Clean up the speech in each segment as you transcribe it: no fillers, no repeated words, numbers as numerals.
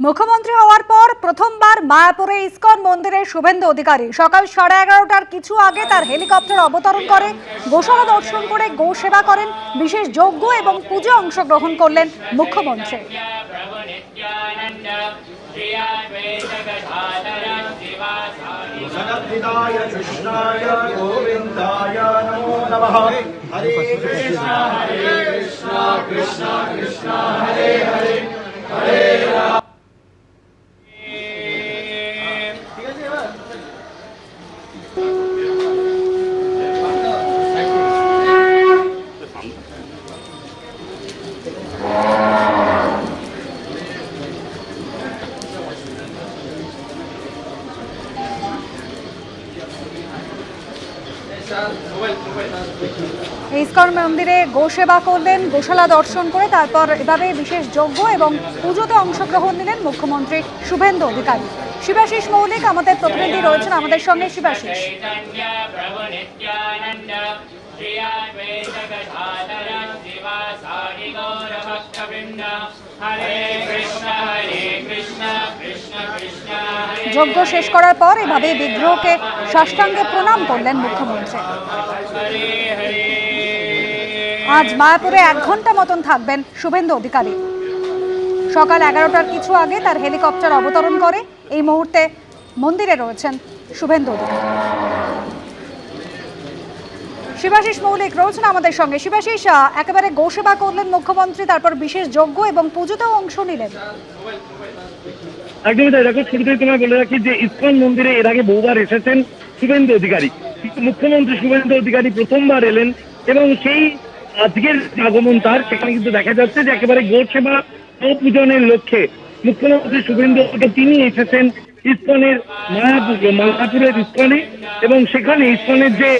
মুখ্যমন্ত্রী হওয়ার পর প্রথমবার মায়াপুরে ইসকন মন্দিরে শুভেন্দু অধিকারী সকাল 11:30টার কিছু আগে তার হেলিকপ্টার অবতরণ করে গোশালা দর্শন করে গো সেবা করেন। বিশেষ যজ্ঞ এবং পুজো অংশগ্রহণ করলেন মুখ্যমন্ত্রী। ইসকন মন্দিরে গো সেবা করলেন, গোশালা দর্শন করে তারপর এভাবে বিশেষ যজ্ঞ এবং পুজোতে অংশগ্রহণ নিলেন মুখ্যমন্ত্রী শুভেন্দু অধিকারী। শিবাশিস মৌলিক আমাদের প্রতিনিধি রয়েছেন আমাদের সঙ্গে। শিবাশিস, যজ্ঞ শেষ করার পর এভাবে বিগ্রহকে সাষ্টাঙ্গে প্রণাম করলেন মুখ্যমন্ত্রী। আজ মায়াপুরে 1 ঘন্টা মতন থাকবেন শুভেন্দু অধিকারী। সকাল 11টার কিছু আগে তার হেলিকপ্টার অবতরণ করে এই মুহূর্তে মন্দিরে রয়েছেন শুভেন্দু অধিকারী। শিবাশিস মৌলিক রয়েছেন আমাদের সঙ্গে। শিবাশিস, একেবারে গো সেবা করলেন মুখ্যমন্ত্রী, তারপর বিশেষ যজ্ঞ এবং পুজোতেও অংশ নিলেন। একদমই তাই। দেখো, শুরুতেই তোমায় বলে রাখি যে ইসকন মন্দিরে এর আগে বহুবার এসেছেন শুভেন্দু অধিকারী। মুখ্যমন্ত্রী শুভেন্দু অধিকারী প্রথমবার এলেন এবং সেই আজকের আগমন তার সেখানে কিন্তু দেখা যাচ্ছে যে একেবারে গো সেবা ও পূজনের লক্ষ্যে মুখ্যমন্ত্রী শুভেন্দু তিনি এসেছেন ইসকনের মায়াপুরের ইসকনে, এবং সেখানে ইসকনের যে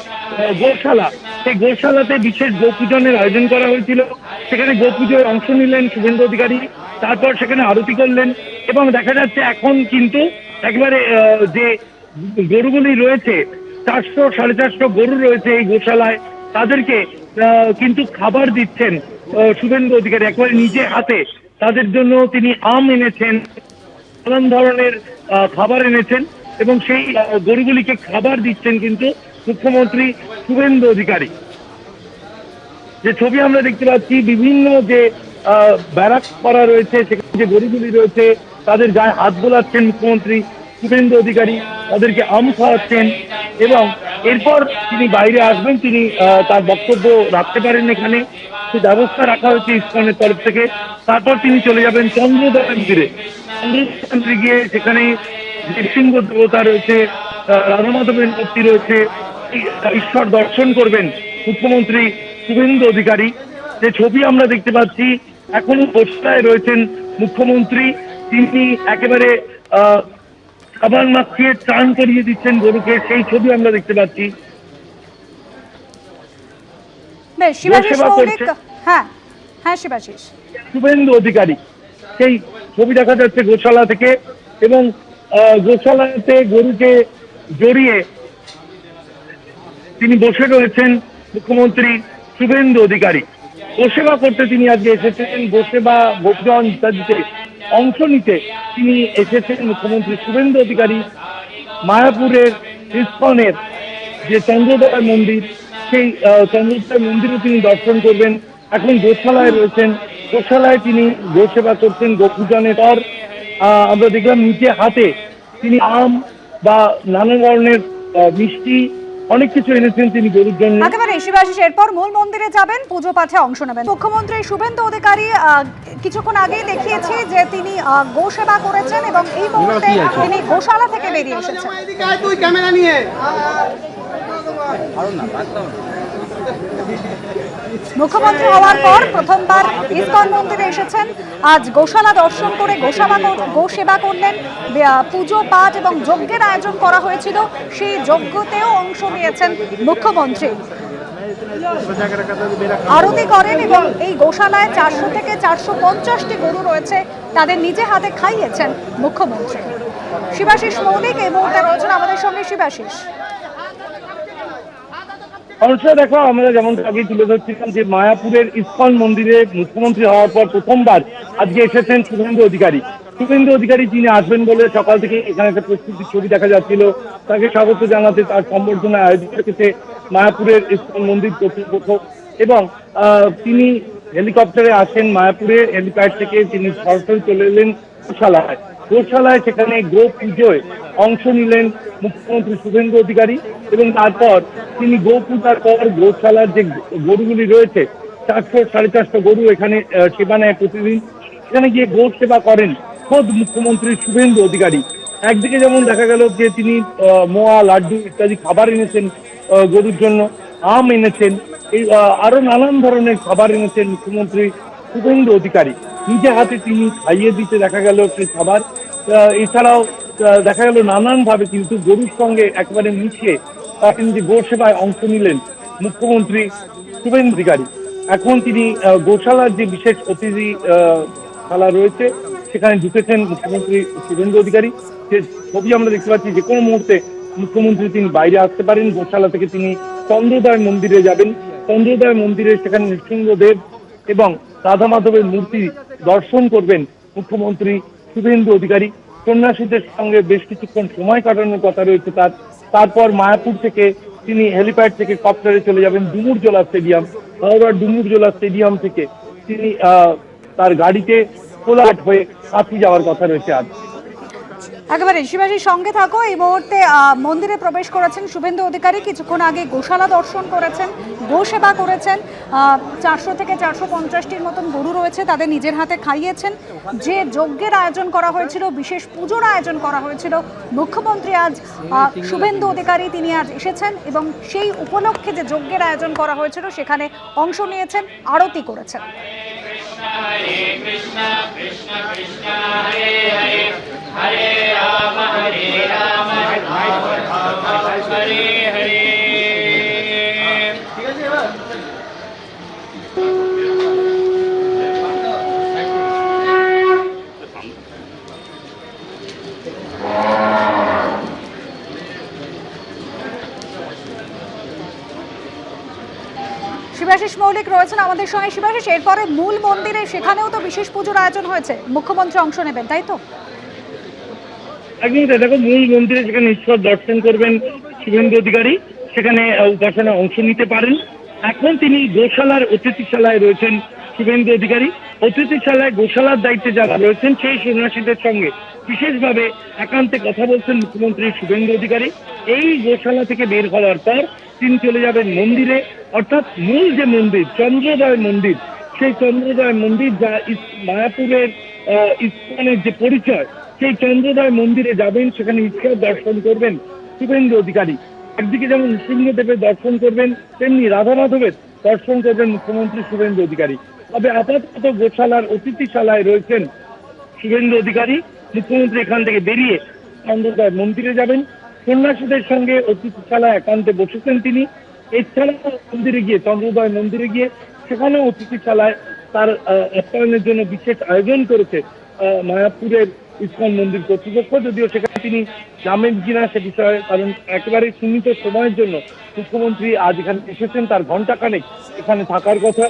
গোশালা, সেই গোশালাতে বিশেষ গো পূজনের আয়োজন করা হয়েছিল। সেখানে গো পুজোয় অংশ নিলেন শুভেন্দু অধিকারী, তারপর সেখানে আরতি করলেন এবং দেখা যাচ্ছে এখন কিন্তু একেবারে যে গরুগুলি রয়েছে 400-450 গরু রয়েছে এই গোশালায়, তাদেরকে কিন্তু খাবার দিচ্ছেন শুভেন্দু অধিকারী একেবারে নিজে হাতে। তাদের জন্য তিনি আম এনেছেন, নানান ধরনের খাবার এনেছেন এবং সেই গরুগুলিকে খাবার দিচ্ছেন কিন্তু মুখ্যমন্ত্রী শুভেন্দু অধিকারী। যে ছবি আমরা দেখতে পাচ্ছি, বিভিন্ন যে ব্যারাক করা রয়েছে সেখানে যে গরুগুলি রয়েছে তাদের গায়ে হাত বোলাচ্ছেন মুখ্যমন্ত্রী শুভেন্দু অধিকারী, তাদেরকে আম খাওয়াচ্ছেন এবং এরপর তিনি বাইরে আসবেন। তিনি তার বক্তব্য রাখতে পারেন এখানে, সেই ব্যবস্থা রাখা হয়েছে ইসকনের তরফ থেকে। তারপর তিনি চলে যাবেন চন্দ্রোদয় মন্দিরে। চন্দ্রোদয় মন্দিরে গিয়ে সেখানে নৃসিংহ দেবতা রয়েছে, রাধা মাধবের মূর্তি রয়েছে, ঈশ্বর দর্শন করবেন মুখ্যমন্ত্রী শুভেন্দু অধিকারী। যে ছবি আমরা দেখতে পাচ্ছি, এখনো গোশালায় রয়েছেন মুখ্যমন্ত্রী, তিনি একেবারে খাবার মাখিয়ে চান করিয়ে দিচ্ছেন গরুকে, সেই ছবি আমরা দেখতে পাচ্ছি। শুভেন্দু অধিকারী, সেই ছবি দেখা যাচ্ছে গোশালা থেকে, এবং গোশালাতে গরুকে জড়িয়ে তিনি বসে রয়েছেন মুখ্যমন্ত্রী শুভেন্দু অধিকারী। গোসেবা করতে তিনি আজকে এসেছেন, গোসেবা ভোজন ইত্যাদিতে অংশ নিতে তিনি এসেছেন মুখ্যমন্ত্রী শুভেন্দু অধিকারী। মায়াপুরের ইসকনের যে চন্দ্রোদয় মন্দির, সেই চন্দ্রোদয় মন্দিরে তিনি দর্শন করবেন। এখন গোশালায় রয়েছেন, গোশালায় তিনি গোসেবা করছেন। গোপূজনের পর আমরা দেখলাম নিচে হাতে তিনি আম বা নানা ধরনের মিষ্টি অনেক কিছু এনেছেন তিনি গরুর জন্য। একেবারে শিবাশিস, এরপর মূল মন্দিরে যাবেন, পুজো পাঠে অংশ নেবেন। মুখ্যমন্ত্রী শুভেন্দু অধিকারী কিছুক্ষণ আগেই দেখিয়েছি যে তিনি গো সেবা করেছেন এবং এই মুহূর্তে তিনি গোশালা থেকে বেরিয়ে এসেছেন। মুখ্যমন্ত্রী হওয়ার পর প্রথমবার ইসকন মন্দিরে এসেছেন। আজ গোশালা দর্শন করে গো সেবা করলেন, পুজো পাঠ এবং যজ্ঞের আয়োজন করা হয়েছিল, সেই যজ্ঞতেও অংশ নিয়েছেন মুখ্যমন্ত্রী। আরতি করেন এবং এই গোশালায় 400 থেকে 450টি গরু রয়েছে, তাদের নিজে হাতে খাইয়েছেন মুখ্যমন্ত্রী। শিবাশিস মৌলিক এই মুহূর্তে রয়েছেন আমাদের সঙ্গে। শিবাশিস, অবশ্যই দেখো, আমরা যেমন আগে তুলে ধরছিলাম যে মায়াপুরের ইসকন মন্দিরে মুখ্যমন্ত্রী হওয়ার পর প্রথমবার আজকে এসেছেন শুভেন্দু অধিকারী। শুভেন্দু অধিকারী তিনি আসবেন বলে সকাল থেকে এখানে একটা প্রস্তুতির ছবি দেখা যাচ্ছিল। তাকে স্বাগত জানাতে তার সম্বর্ধনা আয়োজিত হয়েছে মায়াপুরের ইসকন মন্দির কর্তৃপক্ষ এবং তিনি হেলিকপ্টারে আসেন মায়াপুরে হেলিপ্যাড থেকে, তিনি সরাসরি চলে এলেন গোশালায়। গোশালায় সেখানে গো পুজোয় অংশ নিলেন মুখ্যমন্ত্রী শুভেন্দু অধিকারী এবং তারপর তিনি গো পূজার পর গোশালার যে গরুগুলি রয়েছে 400-450 গরু এখানে সেবা নেয় প্রতিদিন, সেখানে গিয়ে গো সেবা করেন খোদ মুখ্যমন্ত্রী শুভেন্দু অধিকারী। একদিকে যেমন দেখা গেল যে তিনি মোয়া, লাড্ডু ইত্যাদি খাবার এনেছেন গরুর জন্য, আম এনেছেন, এই আরো নানান ধরনের খাবার এনেছেন মুখ্যমন্ত্রী শুভেন্দু অধিকারী। নিজে হাতে তিনি খাইয়ে দিতে দেখা গেল সেই খাবার। এছাড়াও দেখা গেল নানানভাবে কিন্তু গরুর সঙ্গে একেবারে মিশিয়ে তিনি যে গো সেবায় অংশ নিলেন মুখ্যমন্ত্রী শুভেন্দু অধিকারী। এখন তিনি গোশালার যে বিশেষ অতিথি শালা রয়েছে সেখানে ঢুকেছেন মুখ্যমন্ত্রী শুভেন্দু অধিকারী। যে ছবি আমরা দেখতে পাচ্ছি যে কোনো মুহূর্তে মুখ্যমন্ত্রী তিনি বাইরে আসতে পারেন। গোশালা থেকে তিনি চন্দ্রোদয় মন্দিরে যাবেন। চন্দ্রোদয় মন্দিরে সেখানে নৃসিংহদেব এবং রাধা মাধবের মূর্তি দর্শন করবেন মুখ্যমন্ত্রী শুভেন্দু অধিকারী। সন্ন্যাসীদের সঙ্গে বেশ কিছুক্ষণ সময় কাটানোর কথা রয়েছে তার। তারপর মায়াপুর থেকে তিনি হেলিপ্যাড থেকে কপ্টারে চলে যাবেন ডুমুরজোলা স্টেডিয়াম। হাওড়ার ডুমুরজোলা স্টেডিয়াম থেকে তিনি তার গাড়িতে কোলাঘাট হয়ে কাঁথি যাওয়ার কথা রয়েছে আজ। একেবারে শিবাশীর সঙ্গে থাকো। এই মুহূর্তে মন্দিরে প্রবেশ করেছেন শুভেন্দু অধিকারী, কিছুক্ষণ আগে গোশালা দর্শন করেছেন, গো সেবা করেছেন। 400 থেকে 450টির মতন গরু রয়েছে, তাদের নিজের হাতে খাইয়েছেন। যে যজ্ঞের আয়োজন করা হয়েছিল, বিশেষ পুজোর আয়োজন করা হয়েছিল, মুখ্যমন্ত্রী আজ শুভেন্দু অধিকারী তিনি আজ এসেছেন এবং সেই উপলক্ষে যে যজ্ঞের আয়োজন করা হয়েছিল সেখানে অংশ নিয়েছেন, আরতি করেছেন। হরে কৃষ্ণ কৃষ্ণ কৃষ্ণ হরে হরে হরে রাম রাম রাম হরে হরে। শিবাশিস মৌলিক রয়েছেন আমাদের সঙ্গে। শিবাশিস, এরপরে মূল মন্দিরে সেখানেও তো বিশেষ পুজোর আয়োজন হয়েছে, মুখ্যমন্ত্রী অংশ নেবেন, তাই তো? একদমই তাই। দেখো, মূল মন্দিরে সেখানে ঈশ্বর দর্শন করবেন শুভেন্দু অধিকারী, সেখানে উপাসনায় অংশ নিতে পারেন। এখন তিনি গোশালার অতিথিশালায় রয়েছেন শুভেন্দু অধিকারী। অতিথিশালায় গোশালার দায়িত্বে যারা রয়েছেন সেই সন্ন্যাসীদের সঙ্গে বিশেষভাবে একান্তে কথা বলছেন মুখ্যমন্ত্রী শুভেন্দু অধিকারী। এই গোশালা থেকে বের হওয়ার পর তিনি চলে যাবেন মন্দিরে, অর্থাৎ মূল যে মন্দির চন্দ্রোদয় মন্দির, সেই চন্দ্রোদয় মন্দির যা মায়াপুরের ইসকনের যে পরিচয়, সেই চন্দ্রোদয় মন্দিরে যাবেন, সেখানে ঈশ্বর দর্শন করবেন শুভেন্দু অধিকারী। একদিকে যেমন নৃসিংহদেবের দর্শন করবেন, তেমনি রাধা মাধবের দর্শন করবেন মুখ্যমন্ত্রী শুভেন্দু অধিকারী। তবে আপাতত গোশালার অতিথিশালায় রয়েছেন শুভেন্দু অধিকারী। মুখ্যমন্ত্রী এখান থেকে বেরিয়ে চন্দ্রোদয় মন্দিরে যাবেন, সন্ন্যাসীদের সঙ্গে অতিথিশালায় একান্তে বসেছেন তিনি। এছাড়াও মন্দিরে গিয়ে চন্দ্রোদয় মন্দিরে গিয়ে সেখানেও অতিথিশালায় তার আপ্যায়নের জন্য বিশেষ আয়োজন করেছে মায়াপুরের ইসকন মন্দির কর্তৃপক্ষ। যদিও সেখানে তিনি যাবেন কিনা সে বিষয়ে, কারণ একেবারে সীমিত সময়ের জন্য মুখ্যমন্ত্রী আজ এখানে এসেছেন, তার ঘন্টাখানেক এখানে থাকার কথা।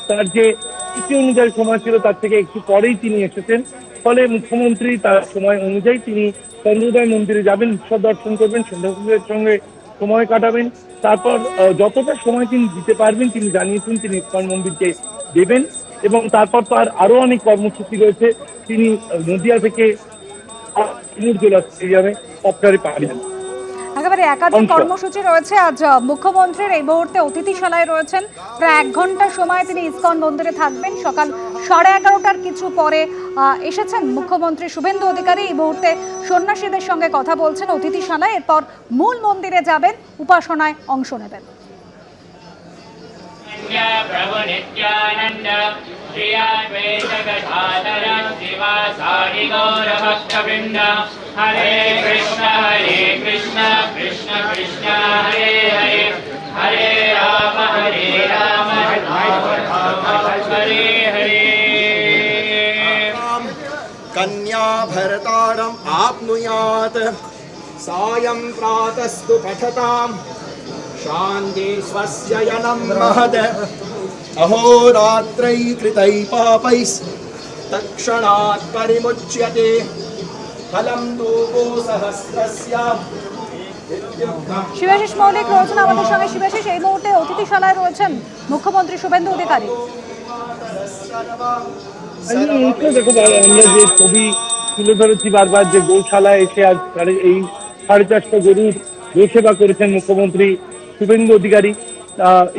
তার যে তিথি অনুযায়ী সময় ছিল তার থেকে একটু পরেই তিনি এসেছেন, ফলে মুখ্যমন্ত্রী তার সময় অনুযায়ী তিনি চন্দ্রোদয় মন্দিরে যাবেন, ঈশ্বর দর্শন করবেন, সন্ন্যাসীদের সঙ্গে সময় কাটাবেন। তারপর যতটা সময় তিনি দিতে পারবেন তিনি জানিয়েছেন তিনি ইসকন মন্দিরকে দেবেন। এবং তারপর তার আরো অনেক কর্মসূচি রয়েছে। তিনি নদিয়া থেকে ডুমুরজোলা স্টেডিয়ামে কপ্টারে পাবেন। একেবারে একাধিক কর্মসূচি রয়েছে আজ মুখ্যমন্ত্রীর। এই মুহূর্তে অতিথিশালায় রয়েছেন, প্রায় 1 ঘন্টা সময় তিনি ইসকন মন্দিরে থাকবেন। সকাল 11:30টার কিছু পরে এসেছেন মুখ্যমন্ত্রী শুভেন্দু অধিকারী। এই মুহূর্তে সন্ন্যাসীদের সঙ্গে কথা বলছেন অতিথিশালায়, এরপর মূল মন্দিরে যাবেন, উপাসনায় অংশ নেবেন। प्रभु नित्यानंद श्री अद्वैत गदाधर शिवासादि गौर भक्तवृंद हरे कृष्ण कृष्ण कृष्ण हरे हरे हरे राम राम हरे हरे। कन्या भरतारम् आप्नुयात् सायं प्रातस्तु पठताम् शान्ति स्वस्य यनं महद अहोरात्रै कृतै पापैः तत्क्षणात् परिमुच्यते फलं तूको सहस्रस्य শিবাশিস মৌলিক রয়েছেন আমাদের সঙ্গে। শিবাশিস, এই মুহূর্তে অতিথিশালায় রয়েছেন মুখ্যমন্ত্রী শুভেন্দু অধিকারী। দেখো, আমরা যে ছবি তুলে ধরেছি বারবার, যে গৌশালায় এসে আজ এই 450 গরুর গোসেবা করেছেন মুখ্যমন্ত্রী শুভেন্দু অধিকারী।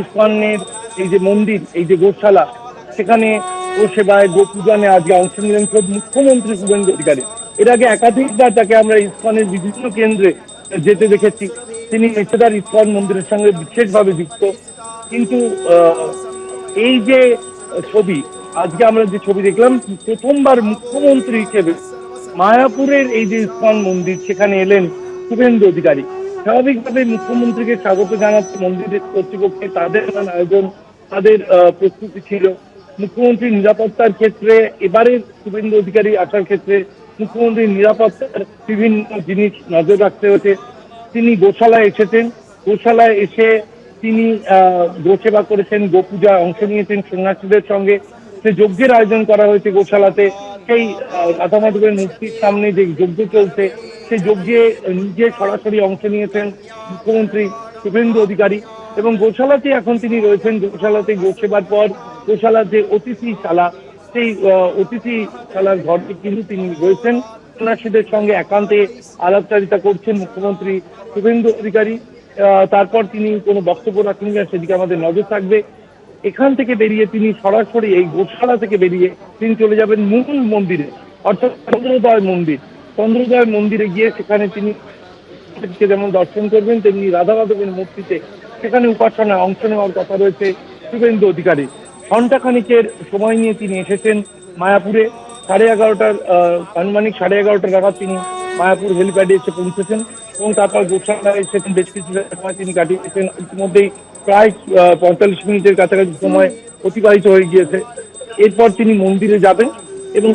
ইসকনের এই যে মন্দির, এই যে গোশালা, সেখানে গোসেবায় গোপূজনে আজকে অংশ নিলেন মুখ্যমন্ত্রী শুভেন্দু অধিকারী। এর আগে একাধিকবার তাকে আমরা ইসকনের বিভিন্ন কেন্দ্রে যেতে দেখেছি। তিনি মেছেদার ইসকন মন্দিরের সঙ্গে বিশেষভাবে যুক্ত। কিন্তু এই যে ছবি, আজকে আমরা যে ছবি দেখলাম, প্রথমবার মুখ্যমন্ত্রী হিসেবে মায়াপুরের এই যে ইসকন মন্দির, সেখানে এলেন শুভেন্দু অধিকারী। স্বাভাবিকভাবে মুখ্যমন্ত্রীকে স্বাগত জানাতে মন্দিরের কর্তৃপক্ষে তাদের আয়োজন, তাদের প্রস্তুতি ছিল। মুখ্যমন্ত্রীর নিরাপত্তার ক্ষেত্রে, এবারে শুভেন্দু অধিকারী আসার ক্ষেত্রে মুখ্যমন্ত্রীর নিরাপত্তার বিভিন্ন জিনিস নজর রাখতে হয়েছে। তিনি গোশালায় এসেছেন, গোশালায় এসে তিনি গোসেবা করেছেন, গোপূজায় অংশ নিয়েছেন সন্ন্যাসীদের সঙ্গে। সে যজ্ঞের আয়োজন করা হয়েছে গোশালাতে। সেই রাধা মাধবের মূর্তির সামনে যে যজ্ঞ চলছে, সেই যজ্ঞে নিজে সরাসরি অংশ নিয়েছেন মুখ্যমন্ত্রী শুভেন্দু অধিকারী। এবং গোশালাতে এখন তিনি রয়েছেন। গোশালাতে গোসেবার পর গোশালার যে অতিথিশালা, সেই অতিথিশালার ঘরটি কিন্তু তিনি রয়েছেন, সন্ন্যাসীদের সঙ্গে একান্তে আলাপচারিতা করছেন মুখ্যমন্ত্রী শুভেন্দু অধিকারী। তারপর তিনি কোনো বক্তব্য রাখেন না, সেদিকে আমাদের নজর থাকবে। এখান থেকে বেরিয়ে তিনি সরাসরি এই গোশালা থেকে বেরিয়ে তিনি চলে যাবেন মূল মন্দিরে, অর্থাৎ চন্দ্রোদয় মন্দির। চন্দ্রোদয় মন্দিরে গিয়ে সেখানে তিনি যেমন দর্শন করবেন, তেমনি রাধা মাধবের মূর্তিতে সেখানে উপাসনা অংশ নেওয়ার কথা রয়েছে শুভেন্দু অধিকারী। ঘণ্টাখানিকের সময় নিয়ে তিনি এসেছেন মায়াপুরে। 11:30 আনুমানিক 11:30 নাগাদ তিনি মায়াপুর হেলিপ্যাডে এসে পৌঁছেছেন এবং তারপর গোশালায় এসেছেন। বেশ কিছু সময় তিনি কাটিয়েছেন। ইতিমধ্যেই প্রায় 45 মিনিটের কাছাকাছি সময় অতিবাহিত হয়ে গিয়েছে। এরপর তিনি মন্দিরে যাবেন এবং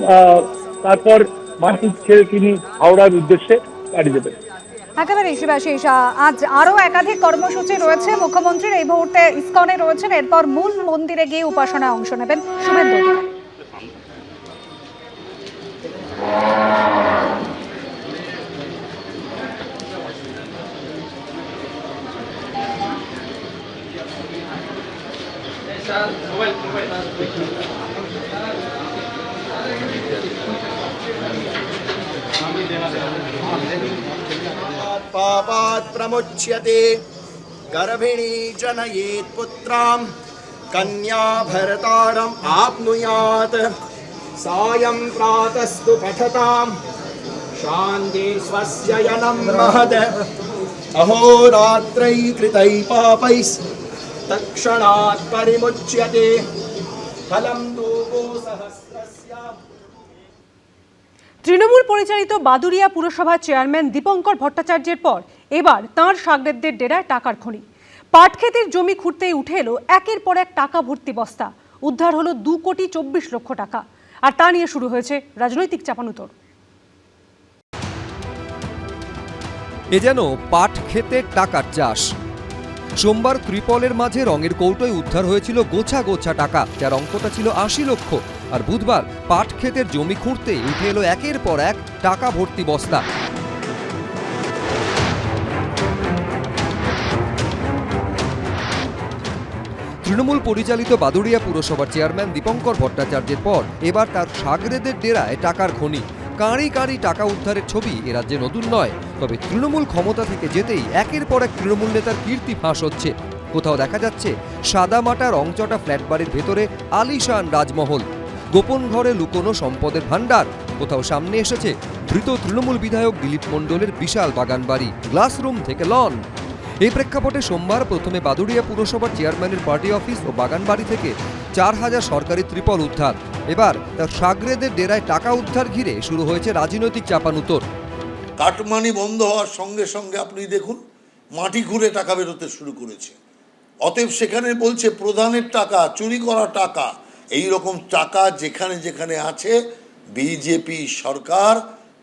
তারপর মাটি ছেড়ে তিনি হাওড়ার উদ্দেশ্যে গাড়ি দেবেন। একেবারে শিবাশিস, আজ আরো একাধিক কর্মসূচি রয়েছে মুখ্যমন্ত্রীর। এই মুহূর্তে ইসকনে রয়েছেন, এরপর মূল মন্দিরে গিয়ে উপাসনায় অংশ নেবেন শুভেন্দু অধিকারী। पापात् प्रमुच्यते गर्भिणी जनयेत् पुत्रां कन्या भरतारम् आप्नुयात् सायं प्रातस्तु पठतां शान्ति स्वस्य यनं महद अहोरात्रैः कृतैः पापैः तत्क्षणात् परिमुच्यते फलं तूको सहस्रस्य। তৃণমূল পরিচালিত বাদুড়িয়া পুরসভার চেয়ারম্যান দীপঙ্কর ভট্টাচার্যের পর এবার তাঁর শাগরেদদের ডেরায় টাকার খনি। পাট ক্ষেতের জমি খুঁড়তেই উঠে এলো একের পর এক টাকা ভর্তি বস্তা। উদ্ধার হলো 2,24 লক্ষ টাকা। আর তা নিয়ে শুরু হয়েছে রাজনৈতিক চাপানুতোড়। এ যেন পাট ক্ষেতের টাকার চাষ। সোমবার ত্রিপলের মাঝে রঙের কৌটোয় উদ্ধার হয়েছিল গোছা গোছা টাকা, যার অঙ্কটা ছিল 80 লক্ষ। আর বুধবার পাট ক্ষেতের জমি খুঁড়তে উঠে এলো একের পর এক টাকা ভর্তি বস্তা। তৃণমূল পরিচালিত বাদুড়িয়া পুরসভার চেয়ারম্যান দীপঙ্কর ভট্টাচার্যের পর এবার তার শাগরেদের ডেরায় টাকার খনি। কাঁড়ি কাঁড়ি টাকা উদ্ধারের ছবি এ রাজ্যে নতুন নয়, তবে তৃণমূল ক্ষমতা থেকে যেতেই একের পর এক তৃণমূল নেতার কীর্তি ফাঁস হচ্ছে। কোথাও দেখা যাচ্ছে সাদামাটা রংচটা ফ্ল্যাট বাড়ির ভেতরে আলিশান রাজমহল, গোপন ঘরে লুকোনো সম্পদের ভাণ্ডার। কোথাও সামনে এসেছে ধৃত তৃণমূল বিধায়ক দিলীপ মণ্ডলের বিশাল বাগান বাড়ি, গ্লাসরুম থেকে লন। এই প্রেক্ষাপটে সোমবার প্রথমে বাদুড়িয়া পুরসভার চেয়ারম্যানের পার্টি অফিস ও বাগান বাড়ি থেকে 4000 সরকারি ত্রিপল উদ্ধার। এবার তার শাগরেদের ডেরায় টাকা উদ্ধার ঘিরে শুরু হয়েছে রাজনৈতিক চাপানুতোড়। কাটমানি বন্ধ হওয়ার সঙ্গে সঙ্গে আপনি দেখুন মাটি খুঁড়ে টাকা বেরোতে শুরু করেছে। অতএব সেখানে বলছে প্রধানের টাকা, চুরি করা টাকা, এই রকম টাকা যেখানে যেখানে আছে বিজেপি সরকার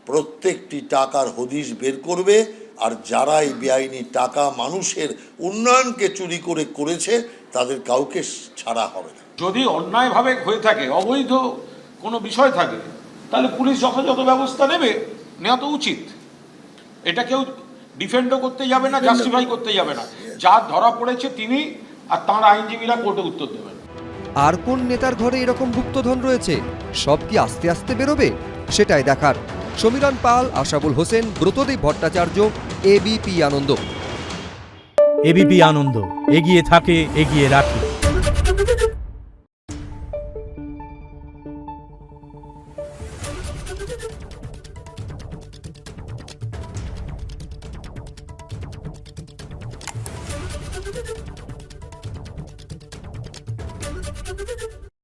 প্রত্যেকটি টাকার হদিশ বের করবে। আর যারা এই বেআইনি টাকা মানুষের উন্নয়নকে চুরি করেছে তাদের কাউকে ছাড়া হবে না। যদি অন্যায়ভাবে হয়ে থাকে, অবৈধ কোনো বিষয় থাকে তাহলে পুলিশ যথাযথ ব্যবস্থা নেওয়া তো উচিত। এটা কেউ ডিফেন্ডও করতে যাবে না, জাস্টিফাই করতে যাবে না। যা ধরা পড়েছে তিনি আর তাঁর আইনজীবীরা কোর্টে উত্তর দেবেন। আর কোন নেতার ঘরে এরকম গুপ্তধন রয়েছে? সব কি আস্তে আস্তে বেরোবে? সেটাই দেখার। সমীরণ পাল, আশাবুল হোসেন, ব্রতদেব ভট্টাচার্য, এবিপি আনন্দ। এবিপি আনন্দ, এগিয়ে থাকে, এগিয়ে রাখে।